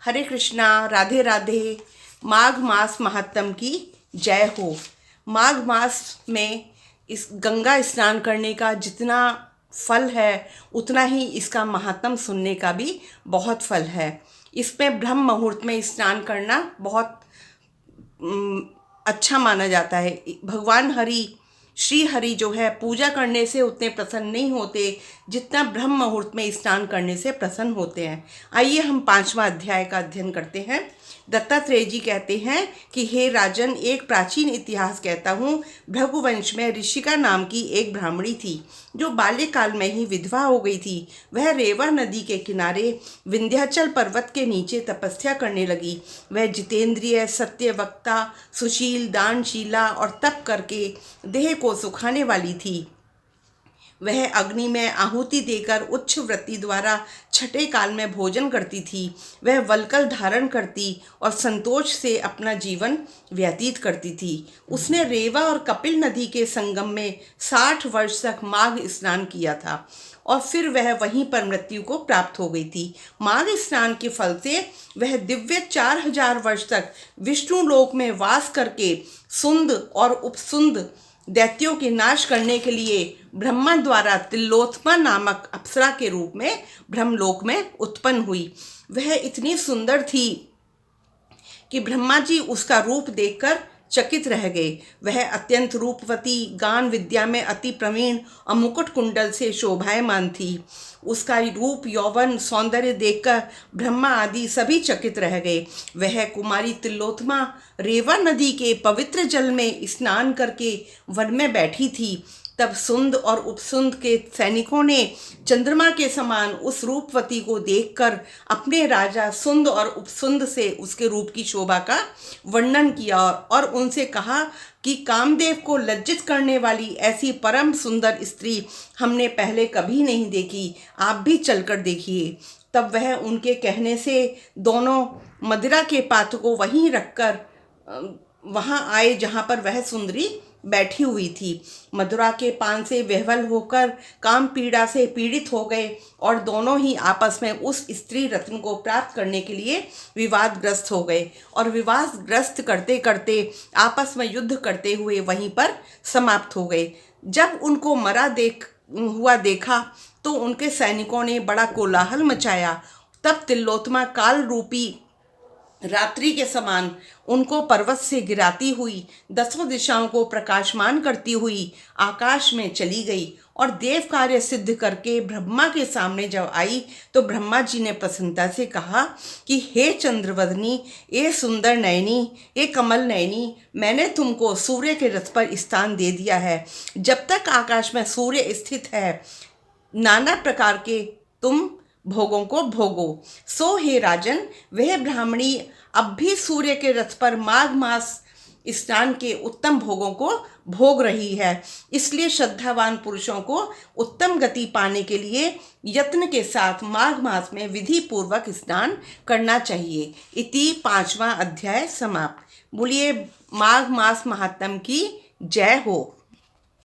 हरे कृष्णा, राधे राधे। माघ मास महात्म की जय हो। माघ मास में इस गंगा स्नान करने का जितना फल है उतना ही इसका महात्म सुनने का भी बहुत फल है। इसमें ब्रह्म मुहूर्त में स्नान करना बहुत अच्छा माना जाता है। भगवान हरि, श्री हरि जो है, पूजा करने से उतने प्रसन्न नहीं होते जितना ब्रह्म मुहूर्त में स्नान करने से प्रसन्न होते हैं। आइए हम 5वां अध्याय का अध्ययन करते हैं। दत्तात्रेय जी कहते हैं कि हे राजन, एक प्राचीन इतिहास कहता हूँ। भृगुवंश में ऋषिका नाम की एक ब्राह्मणी थी जो बाल्यकाल में ही विधवा हो गई थी। वह रेवा नदी के किनारे विंध्याचल पर्वत के नीचे तपस्या करने लगी। वह जितेंद्रिय, सत्यवक्ता, सुशील, दानशीला और तप करके देह को सुखाने वाली थी। वह अग्नि में आहुति देकर उच्च वृत्ति द्वारा छठे काल में भोजन करती थी। वह वल्कल धारण करती और संतोष से अपना जीवन व्यतीत करती थी। उसने रेवा और कपिल नदी के संगम में 60 वर्ष तक माघ स्नान किया था और फिर वह वहीं पर मृत्यु को प्राप्त हो गई थी। माघ स्नान के फल से वह दिव्य 4000 वर्ष तक विष्णु लोक में वास करके सुंद और उपसुंद दैत्यों के नाश करने के लिए ब्रह्मा द्वारा तिलोत्तमा नामक अप्सरा के रूप में ब्रह्मलोक में उत्पन्न हुई। वह इतनी सुंदर थी कि ब्रह्मा जी उसका रूप देखकर चकित रह गए। वह अत्यंत रूपवती, गान विद्या में अति प्रवीण और मुकुट कुंडल से शोभायमान थी। उसका रूप, यौवन, सौंदर्य देखकर ब्रह्मा आदि सभी चकित रह गए। वह कुमारी तिलोत्तमा रेवा नदी के पवित्र जल में स्नान करके वन में बैठी थी। तब सुंद और उपसुंद के सैनिकों ने चंद्रमा के समान उस रूपवती को देखकर अपने राजा सुंद और उपसुंद से उसके रूप की शोभा का वर्णन किया और उनसे कहा कि कामदेव को लज्जित करने वाली ऐसी परम सुंदर स्त्री हमने पहले कभी नहीं देखी, आप भी चलकर देखिए। तब वह उनके कहने से दोनों मदिरा के पात्र को वहीं रखकर वहां आए जहां पर वह सुंदरी बैठी हुई थी। मधुरा के पान से विह्वल होकर काम पीड़ा से पीड़ित हो गए और दोनों ही आपस में उस स्त्री रत्न को प्राप्त करने के लिए विवादग्रस्त हो गए और विवादग्रस्त करते करते आपस में युद्ध करते हुए वहीं पर समाप्त हो गए। जब उनको मरा हुआ देखा तो उनके सैनिकों ने बड़ा कोलाहल मचाया। तब तिलोत्तमा काल रूपी रात्रि के समान उनको पर्वत से गिराती हुई 10 दिशाओं को प्रकाशमान करती हुई आकाश में चली गई और देव कार्य सिद्ध करके ब्रह्मा के सामने जब आई तो ब्रह्मा जी ने प्रसन्नता से कहा कि हे चंद्रवदनी, ये सुंदर नयनी, ये कमल नयनी, मैंने तुमको सूर्य के रथ पर स्थान दे दिया है। जब तक आकाश में सूर्य स्थित है, नाना प्रकार के तुम भोगों को भोगो। सो हे राजन, वह ब्राह्मणी अब भी सूर्य के रथ पर माघ मास स्नान के उत्तम भोगों को भोग रही है। इसलिए श्रद्धावान पुरुषों को उत्तम गति पाने के लिए यत्न के साथ माघ मास में विधि पूर्वक स्नान करना चाहिए। इति 5वां अध्याय समाप्त। बोलिए माघ मास महात्म की जय हो।